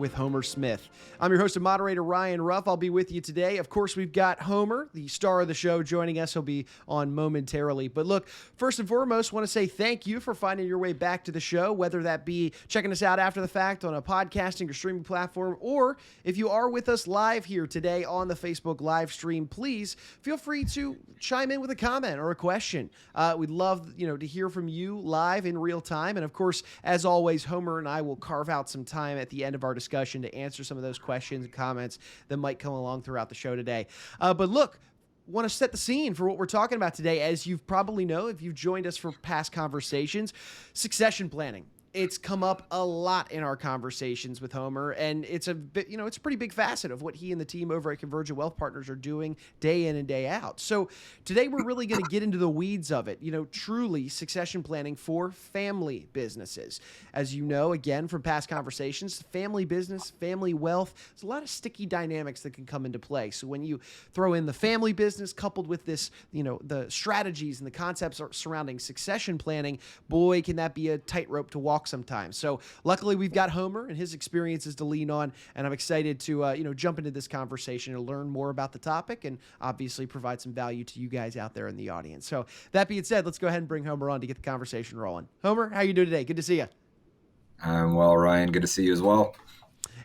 with Homer Smith. I'm your host and moderator, Ryan Ruff. I'll be with you today. Of course, we've got Homer, the star of the show, joining us. He'll be on momentarily. But look, first and foremost, want to say thank you for finding your way back to the show, whether that be checking us out after the fact on a podcasting or streaming platform, or if you are with us live here today on the Facebook live stream, please feel free to chime in with a comment or a question. We'd love, to hear from you live in real time. And of course, as always, Homer and I will carve out some time at the end of our discussion to answer some of those questions and comments that might come along throughout the show today. But look, want to set the scene for what we're talking about today. As you probably know, if you've joined us for past conversations, succession planning. It's come up a lot in our conversations with Homer, and it's a bit, it's a pretty big facet of what he and the team over at Konvergent Wealth Partners are doing day in and day out. So today we're really going to get into the weeds of it, truly succession planning for family businesses. As you know, again, from past conversations, family business, family wealth, there's a lot of sticky dynamics that can come into play. So when you throw in the family business coupled with this, the strategies and the concepts surrounding succession planning, boy, can that be a tightrope to walk sometimes. So luckily we've got Homer and his experiences to lean on, and I'm excited to jump into this conversation and learn more about the topic and obviously provide some value to you guys out there in the audience. So that being said, let's go ahead and bring Homer on to get the conversation rolling. Homer, how you doing today? Good to see you. I'm well, Ryan. Good to see you as well.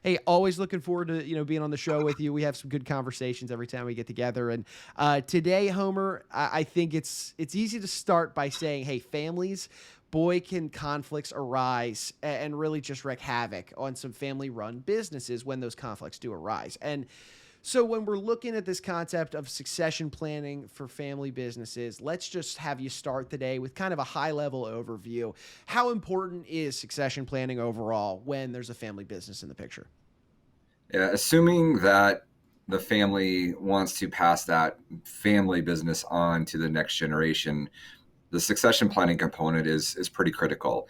Hey, always looking forward to being on the show with you. We have some good conversations every time we get together. And today, Homer, I think it's easy to start by saying, hey, families, boy, can conflicts arise and really just wreak havoc on some family-run businesses when those conflicts do arise. And so when we're looking at this concept of succession planning for family businesses, let's just have you start the day with kind of a high-level overview. How important is succession planning overall when there's a family business in the picture? Yeah, assuming that the family wants to pass that family business on to the next generation, the succession planning component is pretty critical.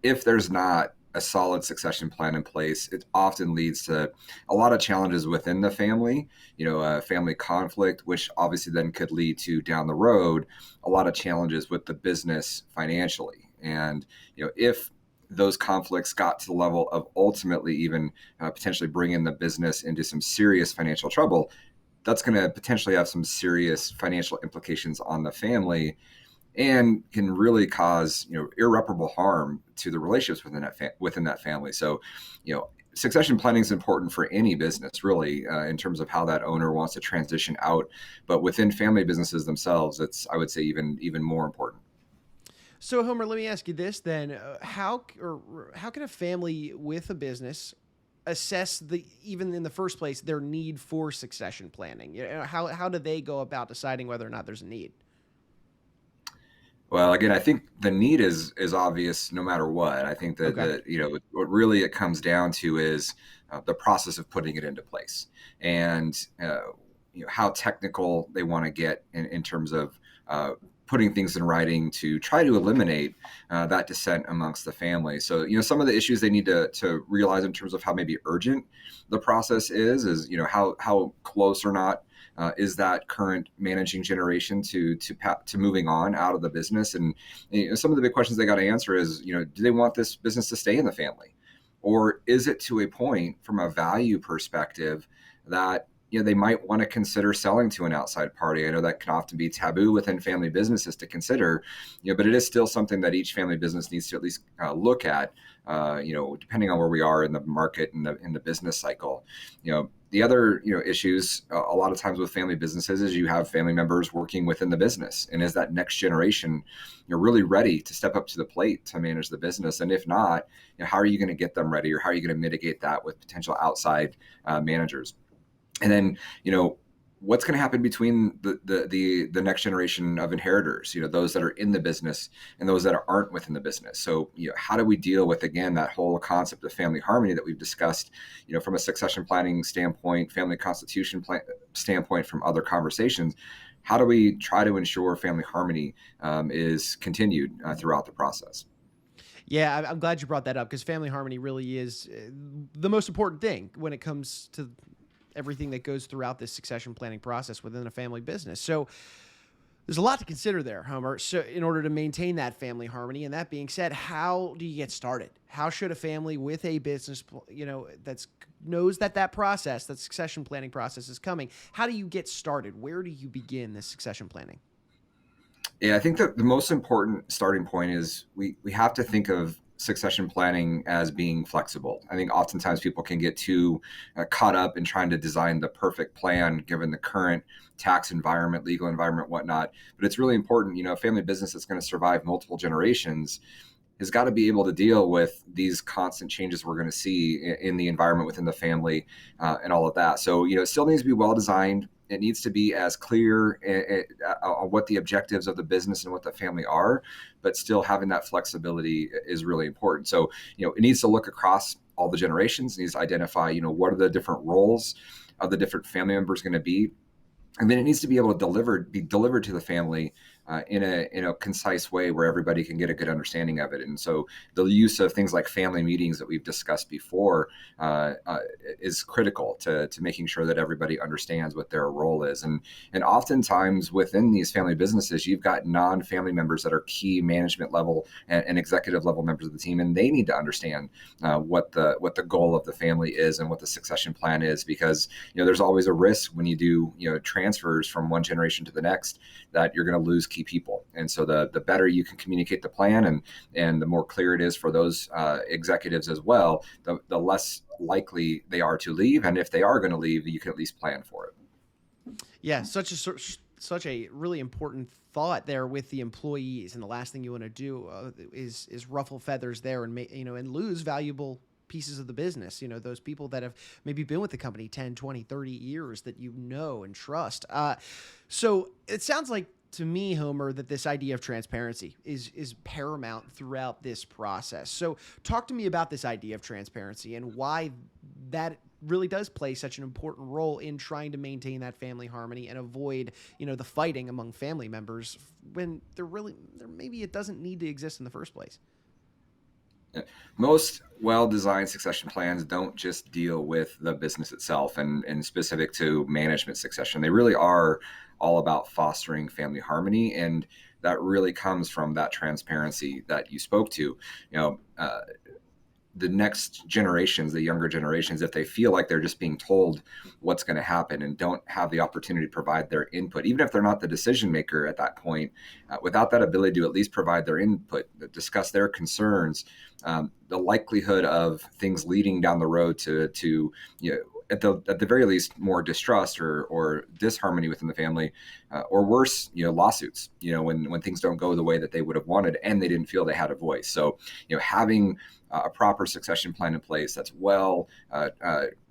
If there's not a solid succession plan in place, it often leads to a lot of challenges within the family, family conflict, which obviously then could lead to down the road a lot of challenges with the business financially. And, if those conflicts got to the level of ultimately even potentially bringing the business into some serious financial trouble, that's going to potentially have some serious financial implications on the family and can really cause irreparable harm to the relationships within that family. So, succession planning is important for any business, really, in terms of how that owner wants to transition out. But within family businesses themselves, it's, I would say, even more important. So, Homer, let me ask you this then: how can a family with a business assess even in the first place their need for succession planning? How do they go about deciding whether or not there's a need? Well, again, I think the need is obvious no matter what. I think that, Okay. what really it comes down to is the process of putting it into place, and how technical they want to get in terms of putting things in writing to try to eliminate that dissent amongst the family. So, some of the issues they need to realize in terms of how maybe urgent the process is how close or not is that current managing generation to moving on out of the business. And some of the big questions they got to answer is, do they want this business to stay in the family? Or is it to a point from a value perspective that they might want to consider selling to an outside party? I know that can often be taboo within family businesses to consider, but it is still something that each family business needs to at least look at, depending on where we are in the market and in the business cycle. The other issues a lot of times with family businesses is you have family members working within the business, and is that next generation really ready to step up to the plate to manage the business? And if not, how are you going to get them ready, or how are you going to mitigate that with potential outside managers? And then, what's going to happen between the next generation of inheritors, those that are in the business and those that aren't within the business. So, how do we deal with, again, that whole concept of family harmony that we've discussed, from a succession planning standpoint, family constitution standpoint, from other conversations? How do we try to ensure family harmony is continued throughout the process? Yeah, I'm glad you brought that up, because family harmony really is the most important thing when it comes to everything that goes throughout this succession planning process within a family business. So There's a lot to consider there, Homer. So, in order to maintain that family harmony, and that being said, how do you get started? How should a family with a business, that's knows that process, that succession planning process is coming? How do you get started? Where do you begin this succession planning? Yeah, I think that the most important starting point is we have to think of succession planning as being flexible. I think oftentimes people can get too caught up in trying to design the perfect plan given the current tax environment, legal environment, whatnot. But it's really important, a family business that's going to survive multiple generations has got to be able to deal with these constant changes we're going to see in the environment within the family and all of that. So, it still needs to be well designed. It needs to be as clear on what the objectives of the business and what the family are, but still having that flexibility is really important. So, it needs to look across all the generations. It needs to identify, what are the different roles of the different family members going to be, and then it needs to be able to be delivered to the family in a concise way where everybody can get a good understanding of it. And so the use of things like family meetings that we've discussed before is critical to making sure that everybody understands what their role is. And oftentimes within these family businesses, you've got non-family members that are key management level and executive level members of the team, and they need to understand what the goal of the family is and what the succession plan is, because there's always a risk when you do transfers from one generation to the next that you're going to lose key people. And so the better you can communicate the plan and the more clear it is for those executives as well, the less likely they are to leave. And if they are going to leave, you can at least plan for it. Yeah, such a really important thought there with the employees, and the last thing you want to do is ruffle feathers there and and lose valuable pieces of the business, those people that have maybe been with the company 10, 20, 30 years that and trust. So it sounds like to me, Homer, that this idea of transparency is paramount throughout this process. So talk to me about this idea of transparency and why that really does play such an important role in trying to maintain that family harmony and avoid, the fighting among family members when maybe it doesn't need to exist in the first place. Most well-designed succession plans don't just deal with the business itself and specific to management succession. They really are all about fostering family harmony, and that really comes from that transparency that you spoke to. The next generations, the younger generations, if they feel like they're just being told what's going to happen and don't have the opportunity to provide their input, even if they're not the decision maker at that point, without that ability to at least provide their input, discuss their concerns, the likelihood of things leading down the road to at the very least more distrust or disharmony within the family, or worse, lawsuits, when things don't go the way that they would have wanted and they didn't feel they had a voice. So, having a proper succession plan in place that's well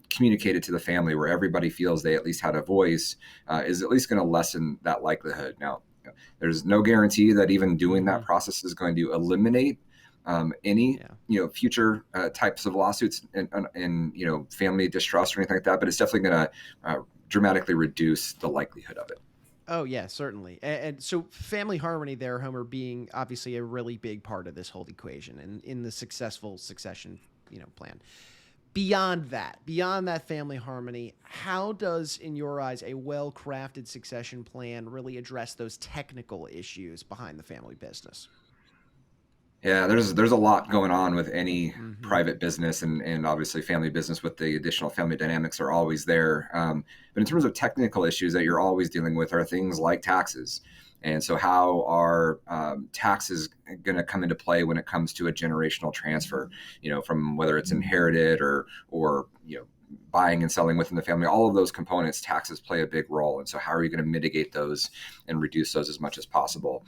communicated to the family, where everybody feels they at least had a voice, is at least going to lessen that likelihood. Now, there's no guarantee that even doing that process is going to eliminate any future types of lawsuits and family distrust or anything like that, but it's definitely going to dramatically reduce the likelihood of it. Oh yeah, certainly. And so family harmony there, Homer, being obviously a really big part of this whole equation and in the successful succession, plan. Beyond that family harmony, how does, in your eyes, a well-crafted succession plan really address those technical issues behind the family business? Yeah, there's a lot going on with any private business, and obviously family business with the additional family dynamics are always there. But in terms of technical issues that you're always dealing with are things like taxes. And so how are taxes going to come into play when it comes to a generational transfer, from whether it's inherited or buying and selling within the family, all of those components, taxes play a big role. And so how are you going to mitigate those and reduce those as much as possible?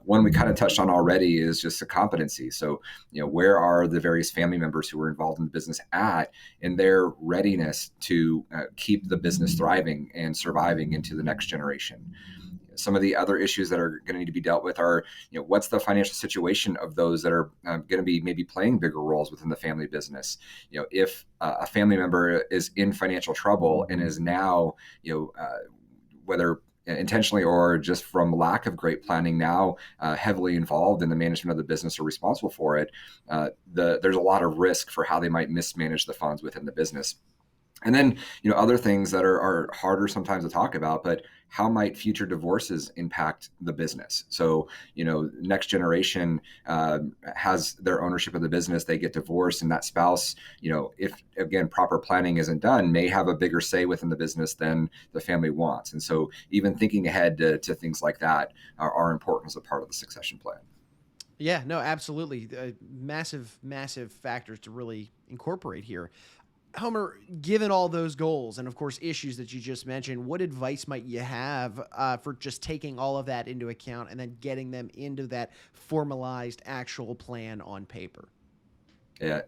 One we kind of touched on already is just the competency. So, where are the various family members who are involved in the business at in their readiness to keep the business thriving and surviving into the next generation? Some of the other issues that are going to need to be dealt with are, what's the financial situation of those that are going to be maybe playing bigger roles within the family business? If a family member is in financial trouble and is now, whether intentionally or just from lack of great planning now heavily involved in the management of the business or responsible for it, there's a lot of risk for how they might mismanage the funds within the business. And then, other things that are harder sometimes to talk about, but how might future divorces impact the business? So, next generation has their ownership of the business, they get divorced, and that spouse, if again, proper planning isn't done, may have a bigger say within the business than the family wants. And so even thinking ahead to things like that are important as a part of the succession plan. Yeah, no, absolutely. Massive, massive factors to really incorporate here. Homer, given all those goals and, of course, issues that you just mentioned, what advice might you have for just taking all of that into account and then getting them into that formalized actual plan on paper? Yeah.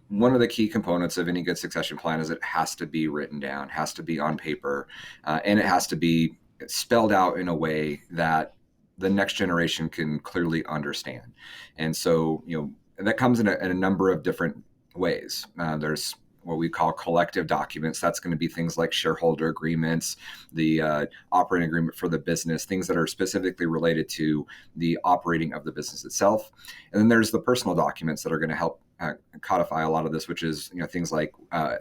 One of the key components of any good succession plan is it has to be written down, has to be on paper, and it has to be spelled out in a way that the next generation can clearly understand. And so, that comes in a number of different ways. There's what we call collective documents. That's going to be things like shareholder agreements, the operating agreement for the business, things that are specifically related to the operating of the business itself. And then there's the personal documents that are going to help codify a lot of this, which is things like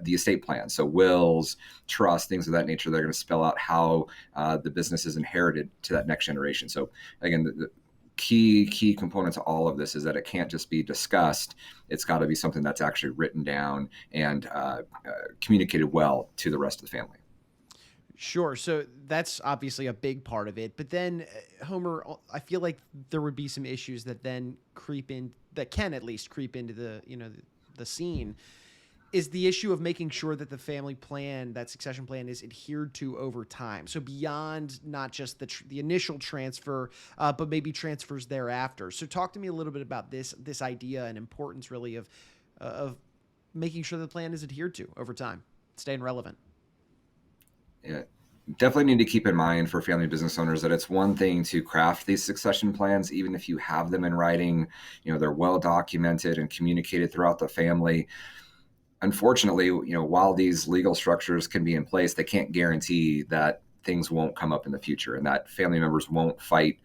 the estate plan, so wills, trust, things of that nature. They're going to spell out how the business is inherited to that next generation. So again, the key component to all of this is that it can't just be discussed. It's got to be something that's actually written down and communicated well to the rest of the family. Sure. So that's obviously a big part of it. But then, Homer, I feel like there would be some issues that then creep in, that can at least creep into the scene. Is the issue of making sure that the family plan, that succession plan, is adhered to over time. So beyond not just the initial transfer, but maybe transfers thereafter. So talk to me a little bit about this idea and importance, really, of making sure the plan is adhered to over time, staying relevant. Yeah, definitely need to keep in mind for family business owners that it's one thing to craft these succession plans, even if you have them in writing, they're well documented and communicated throughout the family. Unfortunately, while these legal structures can be in place, they can't guarantee that things won't come up in the future and that family members won't fight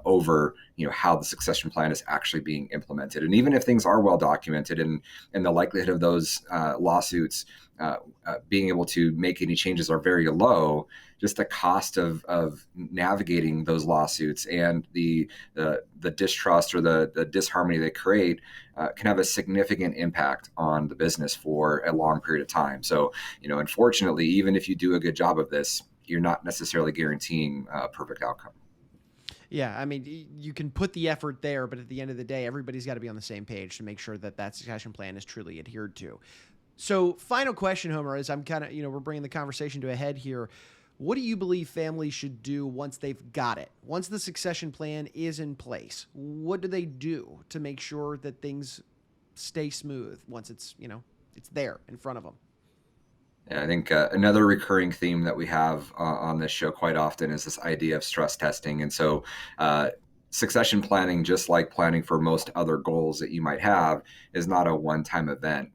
over how the succession plan is actually being implemented. And even if things are well documented and the likelihood of those lawsuits being able to make any changes are very low, just the cost of navigating those lawsuits and the distrust or the disharmony they create can have a significant impact on the business for a long period of time. So, unfortunately, even if you do a good job of this, you're not necessarily guaranteeing a perfect outcome. Yeah, I mean, you can put the effort there, but at the end of the day, everybody's got to be on the same page to make sure that that succession plan is truly adhered to. So, final question, Homer, as I'm kind of, we're bringing the conversation to a head here. What do you believe families should do once they've got it? Once the succession plan is in place, what do they do to make sure that things stay smooth once it's there in front of them? And I think another recurring theme that we have on this show quite often is this idea of stress testing. And so, succession planning, just like planning for most other goals that you might have, is not a one-time event.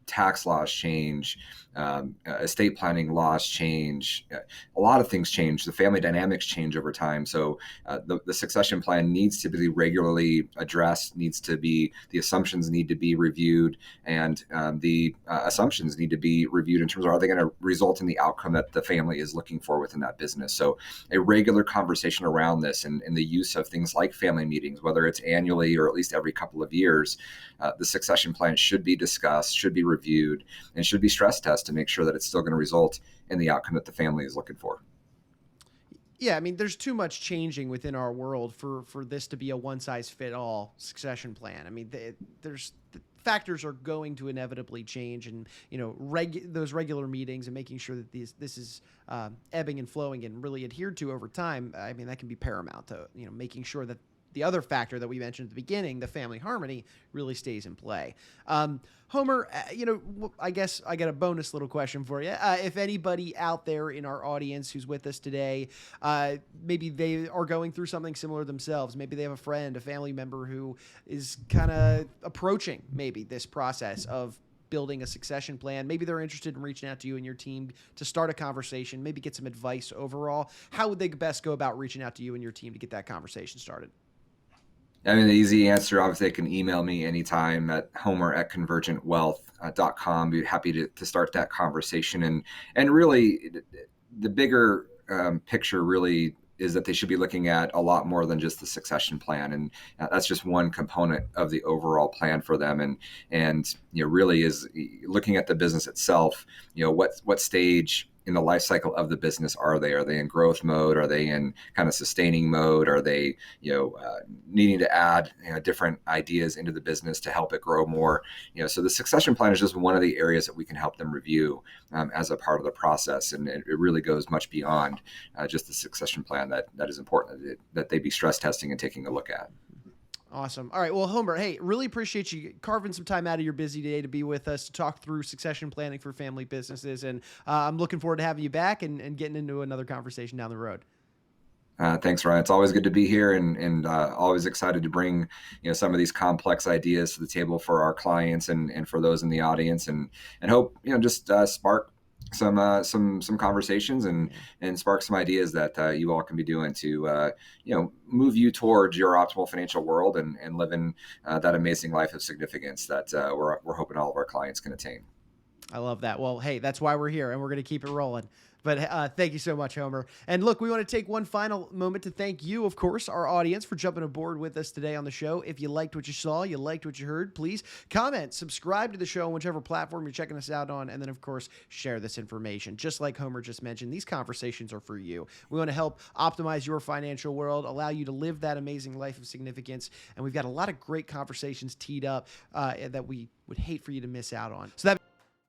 Tax laws change, estate planning laws change, a lot of things change. The family dynamics change over time. So the succession plan needs to be regularly addressed, the assumptions need to be reviewed, and the assumptions need to be reviewed in terms of, are they going to result in the outcome that the family is looking for within that business? So a regular conversation around this and the use of things like family meetings, whether it's annually or at least every couple of years, the succession plan should be discussed, should be reviewed, and should be stress tested to make sure that it's still going to result in the outcome that the family is looking for. Yeah, I mean, there's too much changing within our world for this to be a one size fit all succession plan. I mean, there's factors are going to inevitably change, and those regular meetings and making sure that this is ebbing and flowing and really adhered to over time. I mean, that can be paramount to making sure that the other factor that we mentioned at the beginning, the family harmony, really stays in play. Homer, I guess I got a bonus little question for you. If anybody out there in our audience who's with us today, maybe they are going through something similar themselves. Maybe they have a friend, a family member who is kind of approaching maybe this process of building a succession plan. Maybe they're interested in reaching out to you and your team to start a conversation, maybe get some advice overall. How would they best go about reaching out to you and your team to get that conversation started? I mean, the easy answer, obviously, they can email me anytime at homer@convergentwealth.com. Be happy to start that conversation. And really, the bigger picture really is that they should be looking at a lot more than just the succession plan, and that's just one component of the overall plan for them. And really is looking at the business itself. What stage in the life cycle of the business are they? Are they in growth mode? Are they in kind of sustaining mode? Are they needing to add different ideas into the business to help it grow more? So the succession plan is just one of the areas that we can help them review as a part of the process, and it really goes much beyond just the succession plan that is important that they be stress testing and taking a look at. Awesome. All right. Well, Homer, hey, really appreciate you carving some time out of your busy day to be with us to talk through succession planning for family businesses. And I'm looking forward to having you back and getting into another conversation down the road. Thanks, Ryan. It's always good to be here, and always excited to bring some of these complex ideas to the table for our clients and for those in the audience, and hope just spark some conversations and spark some ideas that you all can be doing to move you towards your optimal financial world and living that amazing life of significance that we're hoping all of our clients can attain. I love that. Well, hey, that's why we're here, and we're going to keep it rolling. But thank you so much, Homer. And look, we want to take one final moment to thank you, of course, our audience, for jumping aboard with us today on the show. If you liked what you saw, you liked what you heard, please comment, subscribe to the show on whichever platform you're checking us out on, and then, of course, share this information. Just like Homer just mentioned, these conversations are for you. We want to help optimize your financial world, allow you to live that amazing life of significance, and we've got a lot of great conversations teed up that we would hate for you to miss out on. So that